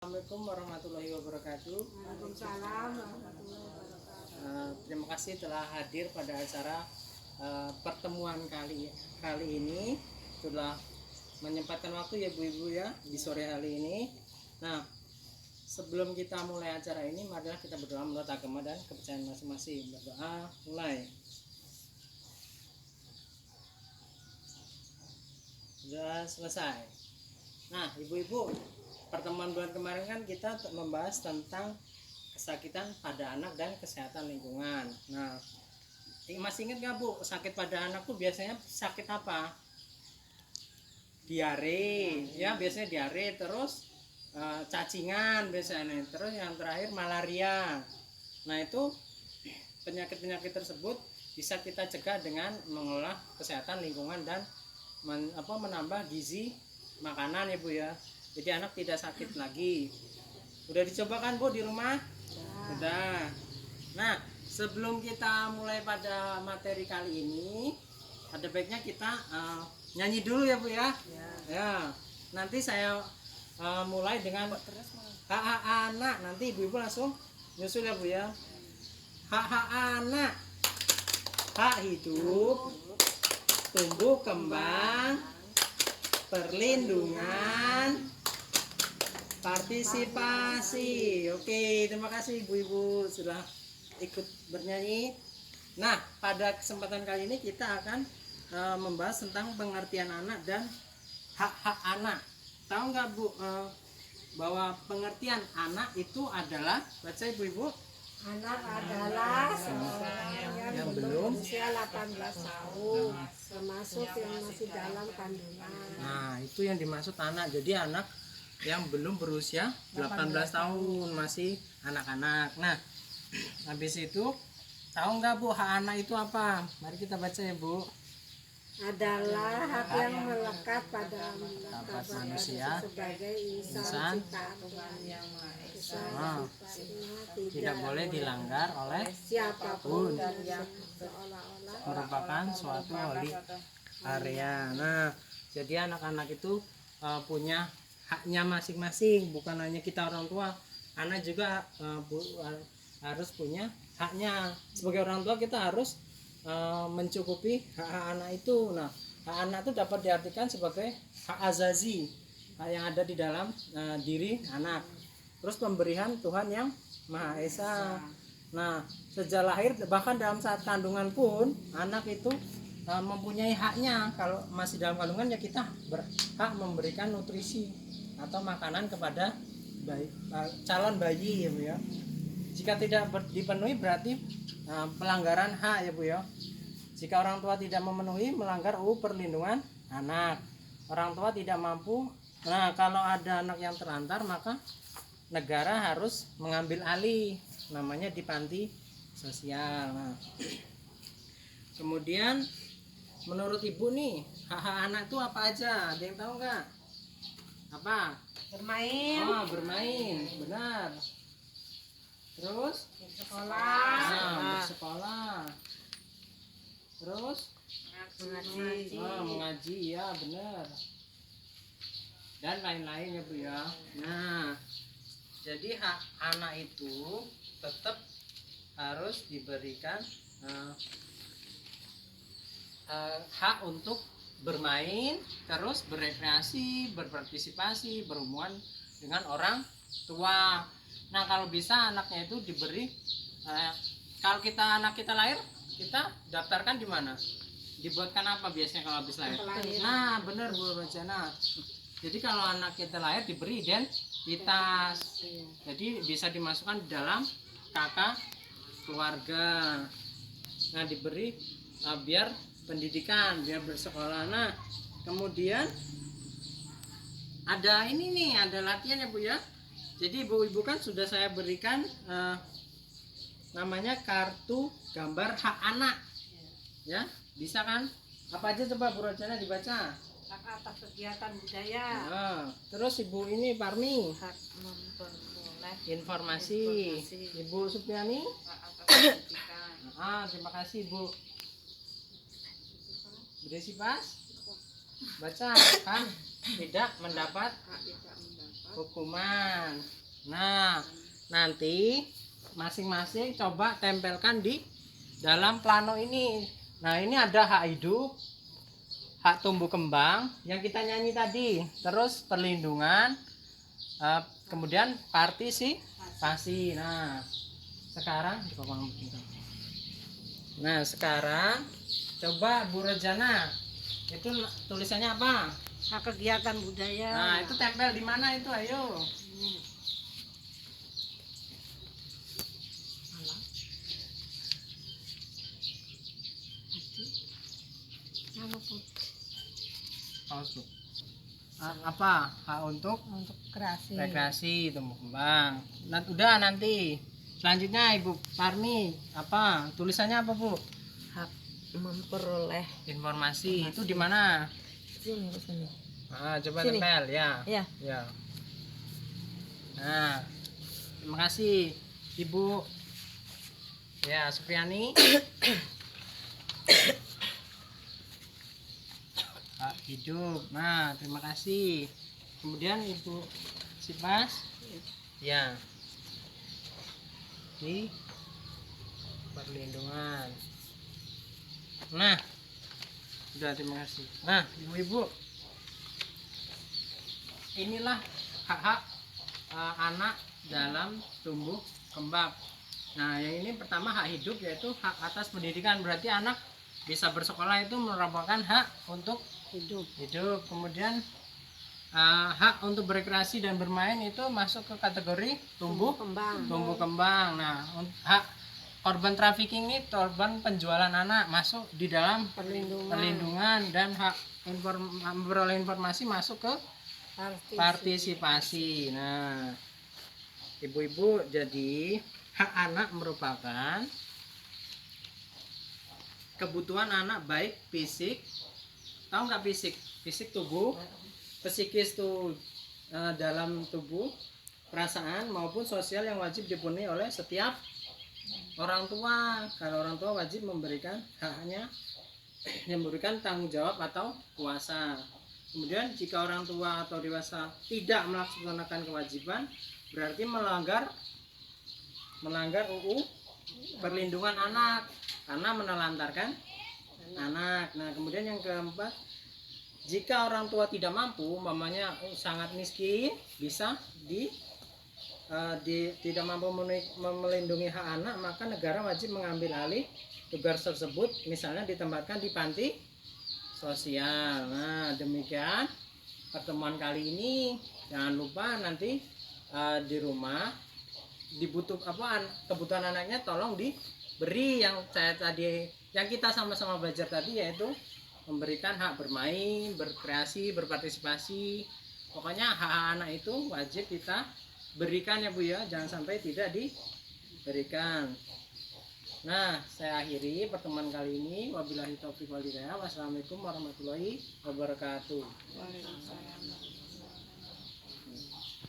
Assalamualaikum warahmatullahi wabarakatuh. Waalaikumsalam warahmatullahi wabarakatuh. Terima kasih telah hadir pada acara pertemuan kali ini. Sudah menyempatkan waktu ya Bu-ibu ya di sore hari ini. Nah, sebelum kita mulai acara ini, marilah kita berdoa menurut agama dan kepercayaan masing-masing. Berdoa mulai. Sudah selesai. Nah, ibu-ibu, pertemuan bulan kemarin kan kita membahas tentang kesakitan pada anak dan kesehatan lingkungan. Nah, masih ingat nggak Bu, sakit pada anak tuh biasanya sakit apa? Diare, ya biasanya diare, terus cacingan biasanya, terus yang terakhir malaria. Nah itu penyakit-penyakit tersebut bisa kita cegah dengan mengolah kesehatan lingkungan dan menambah gizi makanan ya Bu ya. Jadi anak tidak sakit lagi. Udah dicoba kan Bu di rumah? Sudah. Nah, sebelum kita mulai pada materi kali ini, ada baiknya kita nyanyi dulu ya Bu ya. Ya. Nanti saya mulai dengan hak anak. Nanti ibu-ibu langsung nyusul ya Bu ya. Hak anak. Hak hidup, tumbuh kembang, perlindungan, partisipasi. Oke, terima kasih ibu-ibu sudah ikut bernyanyi. Nah, pada kesempatan kali ini kita akan membahas tentang pengertian anak dan hak-hak anak. Tahu nggak Bu bahwa pengertian anak itu adalah, baca ibu-ibu, Anak adalah seorang yang belum usia 18 tahun, termasuk yang masih dalam kandungan. Nah, itu yang dimaksud anak. Jadi anak yang belum berusia 18 tahun, masih anak-anak. Nah, habis itu tahu nggak Bu hak anak itu apa? Mari kita baca ya Bu. Adalah hak yang melekat pada manusia sebagai insan ciptaan Tuhan yang Maha Esa. Tidak boleh dilanggar oleh siapapun dan yang seolah-olah merupakan suatu holy area. Nah, jadi anak-anak itu punya haknya masing-masing, bukan hanya kita orang tua. Anak juga harus punya haknya. Sebagai orang tua kita harus mencukupi hak anak itu. Nah, hak anak itu dapat diartikan sebagai hak azazi, hak yang ada di dalam diri anak. Terus pemberian Tuhan yang Maha Esa. Nah, sejak lahir bahkan dalam saat kandungan pun anak itu mempunyai haknya. Kalau masih dalam kandungan ya kita berhak memberikan nutrisi atau makanan kepada calon bayi ya Bu ya. Jika tidak dipenuhi berarti pelanggaran hak ya Bu ya. Jika orang tua tidak memenuhi, melanggar UU Perlindungan Anak. Orang tua tidak mampu. Nah, kalau ada anak yang terlantar maka negara harus mengambil alih, namanya di panti sosial. Nah, kemudian menurut Ibu nih, hak-hak anak itu apa aja? Ada yang tahu nggak? Apa? bermain, Oh, bermain, benar. Terus sekolah, bersekolah. Terus mengaji, mengaji ya benar. Dan lain-lain ya Bu ya. Nah, jadi hak anak itu tetap harus diberikan hak untuk bermain, terus berekreasi, berpartisipasi, berhubungan dengan orang tua. Nah, kalau bisa anaknya itu diberi kalau anak kita lahir, kita daftarkan di mana? Dibuatkan apa biasanya kalau habis lahir? Nah, benar Bu Rojana. Jadi kalau anak kita lahir diberi identitas. Jadi bisa dimasukkan di dalam kakak keluarga. Nah, diberi biar pendidikan, biar bersekolah. Nah, kemudian ada ini nih, ada latihan ya Bu ya. Jadi ibu-ibu kan sudah saya berikan namanya kartu gambar hak anak. Ya, bisa kan? Apa aja coba Bu Rojana dibaca? hak atas kegiatan budaya, Nah, terus Ibu ini Parmi, hak memperoleh informasi. Ibu Supiani, hak atas pendidikan, terima kasih Bu. Berisi pas? Baca kan tidak mendapat hak tidak mendapat hukuman. Nah, nanti masing-masing coba tempelkan di dalam plano ini. Nah, ini ada hak hidup, hak tumbuh kembang yang kita nyanyi tadi, terus perlindungan, kemudian partisipasi. Nah, sekarang coba Bu Rejana, itu tulisannya apa? Hak kegiatan budaya. Nah, itu tempel di mana itu? Ayo. Apa? Hak untuk Kreasi. rekreasi tumbuh kembang. Nah, udah nanti. Selanjutnya Ibu Parmi, apa? Tulisannya apa, Bu? Hak memperoleh. Informasi. Itu di mana? Sini. Coba Sini. tempel ya. Ya. Ya. Nah, terima kasih Ibu ya Supriyani. Hak hidup. Nah, terima kasih. Kemudian Ibu Sipas. Ya. Di perlindungan. Nah, sudah terima kasih. Nah, Ibu-ibu, inilah hak-hak anak dalam tumbuh kembang. Nah, yang ini pertama hak hidup, yaitu hak atas pendidikan. Berarti anak bisa bersekolah itu merupakan hak untuk hidup. Kemudian hak untuk berekreasi dan bermain itu masuk ke kategori tumbuh kembang. Nah, hak korban trafficking ini, korban penjualan anak, masuk di dalam perlindungan, dan hak memperoleh informasi masuk ke partisipasi. Nah, ibu-ibu, jadi hak anak merupakan kebutuhan anak, baik fisik, tahu nggak fisik tubuh, psikis tuh dalam tubuh, perasaan maupun sosial yang wajib dipenuhi oleh setiap orang tua. Kalau orang tua wajib memberikan haknya, memberikan tanggung jawab atau kuasa. Kemudian jika orang tua atau dewasa tidak melaksanakan kewajiban, berarti melanggar UU perlindungan anak karena menelantarkan anak. Nah, kemudian yang keempat, jika orang tua tidak mampu, umpamanya sangat miskin, bisa tidak mampu melindungi hak anak, maka negara wajib mengambil alih tugas tersebut, misalnya ditempatkan di panti sosial. Nah, demikian pertemuan kali ini. Jangan lupa nanti di rumah kebutuhan anaknya tolong diberi yang kita sama-sama belajar tadi, yaitu memberikan hak bermain, berkreasi, berpartisipasi. Pokoknya hak anak itu wajib kita berikan ya Bu ya, jangan sampai tidak diberikan. Nah, saya akhiri pertemuan kali ini. Wabillahi taufiq wal hidayah. Wassalamualaikum warahmatullahi wabarakatuh.